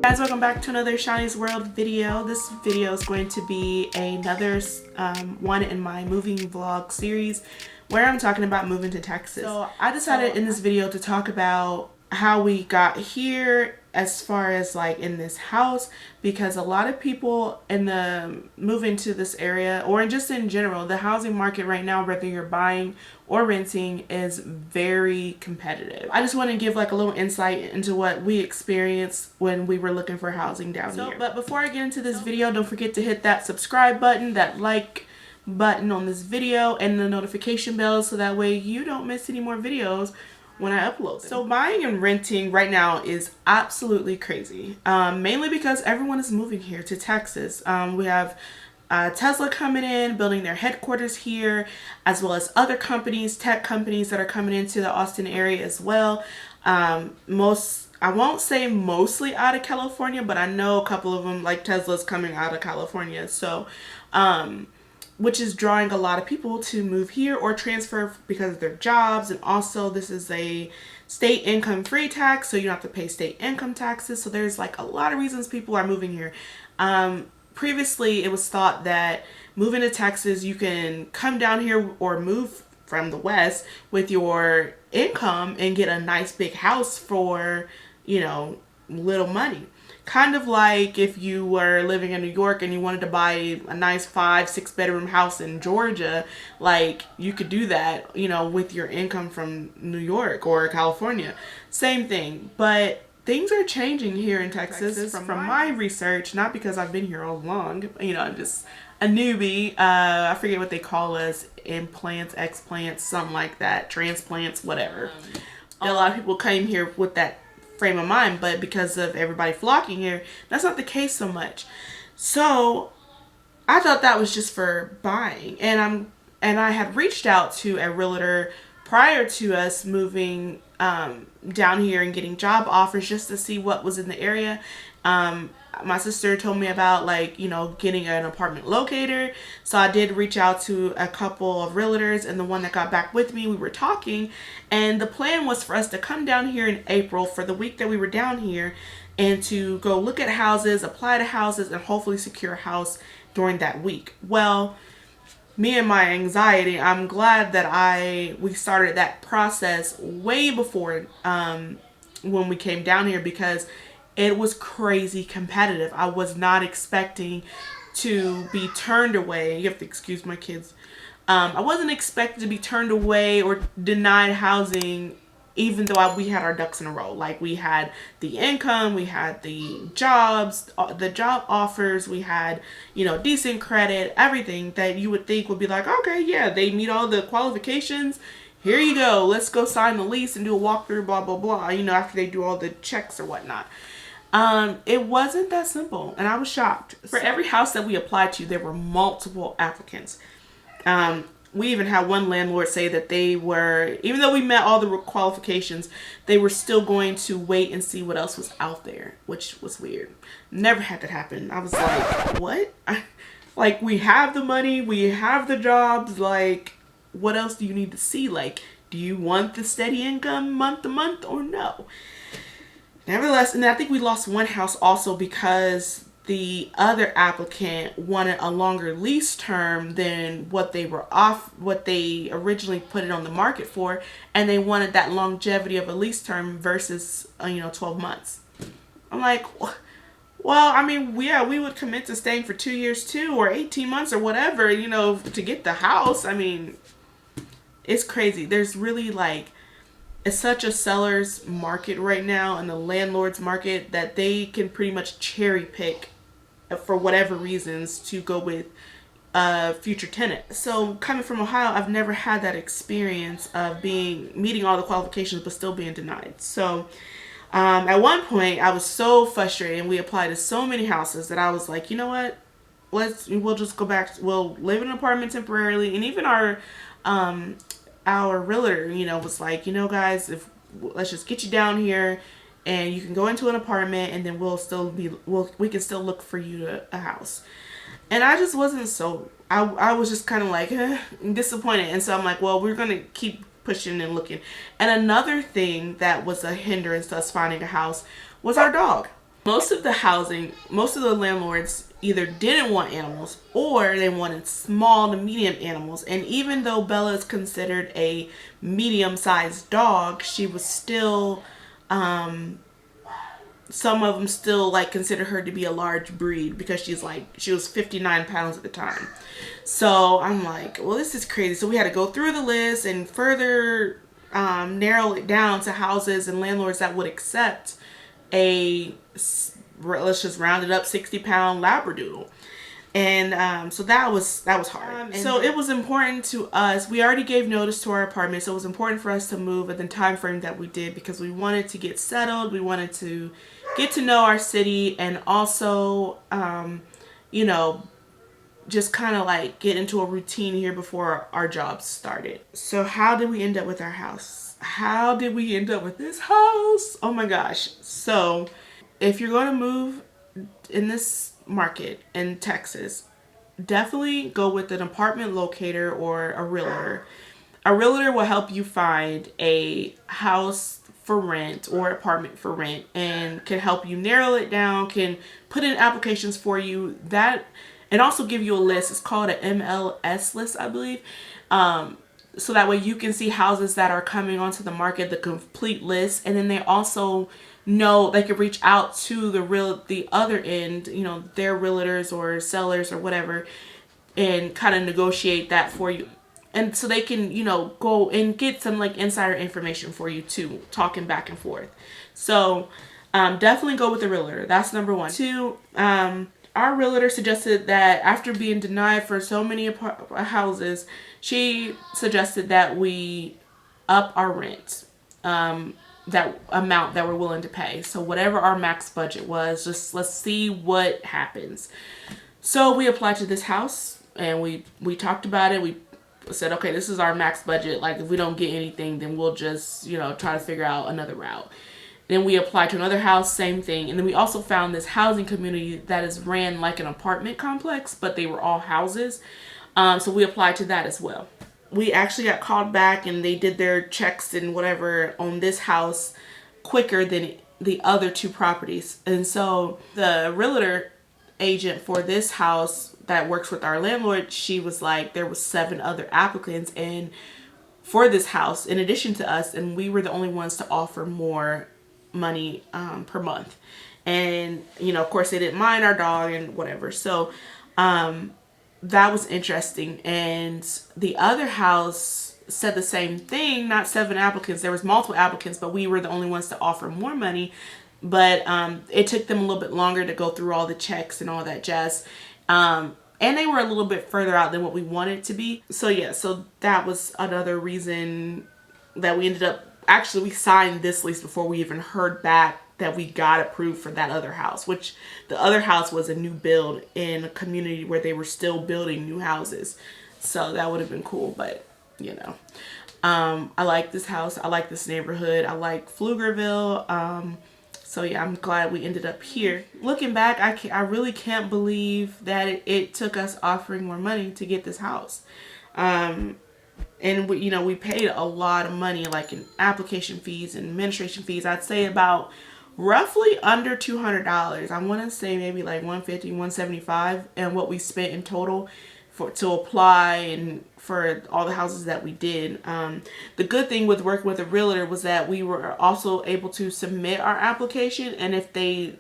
Guys, welcome back to another Shawnee's World video. This video is going to be another one in my moving vlog series where I'm talking about moving to Texas. So I decided in this video to talk about how we got here as far as like in this house, because a lot of people in the moving to this area, or just in general, the housing market right now, whether you're buying or renting, is very competitive. I just want to give like a little insight into what we experienced when we were looking for housing down here. But before I get into this video, don't forget to hit that subscribe button, that like button on this video, and the notification bell so that way you don't miss any more videos when I upload them. So buying and renting right now is absolutely crazy, mainly because everyone is moving here to Texas. We have Tesla coming in, building their headquarters here, as well as other companies, tech companies that are coming into the Austin area as well. I won't say mostly out of California, but I know a couple of them, like Tesla's coming out of California. So which is drawing a lot of people to move here or transfer because of their jobs. And also this is a state income free tax, so you don't have to pay state income taxes. So there's like a lot of reasons people are moving here. Previously it was thought that moving to Texas, you can come down here or move from the West with your income and get a nice big house for, you know, little money. Kind of like if you were living in New York and you wanted to buy a nice 5-6 bedroom house in Georgia, like you could do that, you know, with your income from New York or California. Same thing, but things are changing here in Texas from my research, not because I've been here all along, you know, I'm just a newbie. I forget what they call us, implants, explants, something like that, transplants, whatever. A lot of people came here with that frame of mind, but because of everybody flocking here, that's not the case so much. So I thought that was just for buying, and I had reached out to a realtor prior to us moving down here and getting job offers just to see what was in the area. My sister told me about, like, you know, getting an apartment locator. So I did reach out to a couple of realtors, and the one that got back with me, we were talking, and the plan was for us to come down here in April for the week that we were down here and to go look at houses, apply to houses, and hopefully secure a house during that week. Well, me and my anxiety, I'm glad that we started that process way before when we came down here, because it was crazy competitive. I was not expecting to be turned away. You have to excuse my kids. I wasn't expecting to be turned away or denied housing, even though we had our ducks in a row. Like, we had the income, we had the jobs, the job offers, we had, you know, decent credit, everything that you would think would be like, okay, yeah, they meet all the qualifications. Here you go. Let's go sign the lease and do a walkthrough, blah, blah, blah, you know, after they do all the checks or whatnot. It wasn't that simple, and I was shocked. For every house that we applied to, there were multiple applicants. We even had one landlord say that they were, even though we met all the qualifications, they were still going to wait and see what else was out there, which was weird. Never had that happen. I was like, what? Like, we have the money, we have the jobs, like, what else do you need to see? Like, do you want the steady income month to month or no? Nevertheless, and I think we lost one house also because the other applicant wanted a longer lease term than what they originally put it on the market for, and they wanted that longevity of a lease term versus 12 months. I'm like, well, I mean, yeah, we would commit to staying for 2 years too, or 18 months or whatever, you know, to get the house. I mean, it's crazy. There's really it's such a seller's market right now and the landlord's market that they can pretty much cherry pick for whatever reasons to go with a future tenant. So coming from Ohio, I've never had that experience of meeting all the qualifications but still being denied. So at one point I was so frustrated, and we applied to so many houses that I was like, you know what? We'll just go back. We'll live in an apartment temporarily. And even our realtor, was like, guys, let's just get you down here and you can go into an apartment, and then we can still look for you a house. And I just wasn't I was just kind of like disappointed. And so I'm like, well, we're going to keep pushing and looking. And another thing that was a hindrance to us finding a house was our dog. Most of the landlords either didn't want animals or they wanted small to medium animals. And even though Bella is considered a medium-sized dog, she was still, some of them still like consider her to be a large breed because she was 59 pounds at the time. So I'm like, well, this is crazy. So we had to go through the list and further narrow it down to houses and landlords that would accept a, let's just round it up, 60-pound Labradoodle. And so that was hard. So it was important to us. We already gave notice to our apartment, so it was important for us to move at the time frame that we did because we wanted to get settled. We wanted to get to know our city and also, you know, just kind of like get into a routine here before our jobs started. So how did we end up with our house? How did we end up with this house? Oh my gosh. So if you're going to move in this market in Texas, definitely go with an apartment locator or a realtor. A realtor will help you find a house for rent or apartment for rent and can help you narrow it down, can put in applications for you, that, and also give you a list. It's called an MLS list, I believe. So that way you can see houses that are coming onto the market, the complete list, and then they also know they can reach out to the other end, you know, their realtors or sellers or whatever, and kind of negotiate that for you. And so they can, you know, go and get some like insider information for you too, talking back and forth. So definitely go with the realtor. That's number one. Two, our realtor suggested that after being denied for so many houses, she suggested that we up our rent, that amount that we're willing to pay. So whatever our max budget was, just let's see what happens. So we applied to this house and we talked about it. We said, okay, this is our max budget. Like if we don't get anything, then we'll just, you know, try to figure out another route. Then we applied to another house, same thing. And then we also found this housing community that is ran like an apartment complex, but they were all houses. So we applied to that as well. We actually got called back and they did their checks and whatever on this house quicker than the other two properties. And so the realtor agent for this house that works with our landlord, she was like, there was 7 other applicants and for this house in addition to us, and we were the only ones to offer more money per month. And you know, of course they didn't mind our dog and whatever. So that was interesting. And the other house said the same thing, not 7 applicants, there was multiple applicants, but we were the only ones to offer more money. But it took them a little bit longer to go through all the checks and all that jazz. And they were a little bit further out than what we wanted to be. So yeah, so that was another reason that we ended up, actually we signed this lease before we even heard back that we got approved for that other house, which the other house was a new build in a community where they were still building new houses. So that would have been cool, but you know, I like this house. I like this neighborhood. I like Pflugerville. So yeah, I'm glad we ended up here. Looking back, I really can't believe that it took us offering more money to get this house. And we, you know, we paid a lot of money, like in application fees and administration fees. I'd say about roughly under $200. I want to say maybe like 150, 175, and what we spent in total to apply and for all the houses that we did. The good thing with working with a realtor was that we were also able to submit our application, and if they,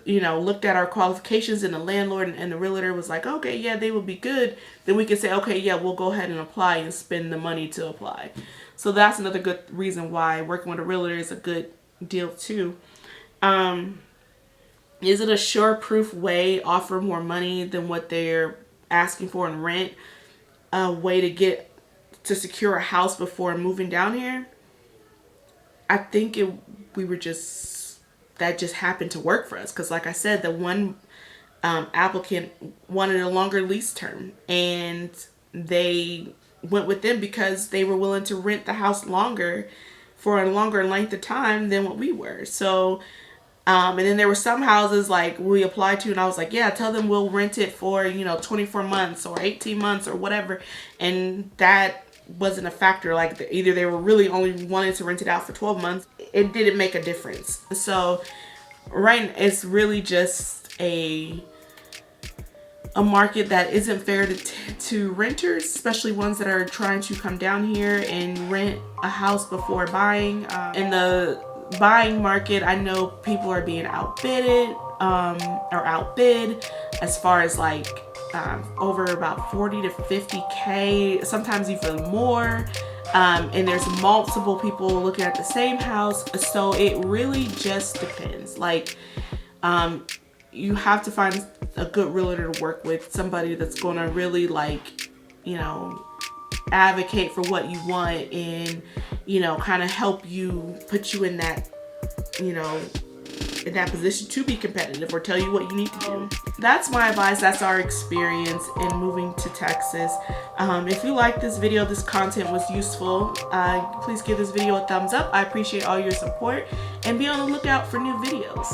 you know, looked at our qualifications and the landlord and the realtor was like, okay, yeah, they would be good, then we could say, okay, yeah, we'll go ahead and apply and spend the money to apply. So that's another good reason why working with a realtor is a good deal too. Is it a sure-proof way, offer more money than what they're asking for in rent, a way to secure a house before moving down here? I think that just happened to work for us, because like I said, the one applicant wanted a longer lease term and they went with them because they were willing to rent the house longer for a longer length of time than what we were. So and then there were some houses like we applied to and I was like, yeah, tell them we'll rent it for, you know, 24 months or 18 months or whatever. And that wasn't a factor. Like either they were really only wanting to rent it out for 12 months. It didn't make a difference. So right, it's really just a market that isn't fair to renters, especially ones that are trying to come down here and rent a house before buying. In the buying market, I know people are being outbid as far as like over about 40 to 50K, sometimes even more. And there's multiple people looking at the same house, so it really just depends. Like, you have to find a good realtor to work with, somebody that's going to really, like, you know, advocate for what you want and, you know, kind of help you, put you in that, you know, in that position to be competitive or tell you what you need to do. That's my advice. That's our experience in moving to Texas. If you like this video, this content was useful, please give this video a thumbs up. I appreciate all your support, and be on the lookout for new videos.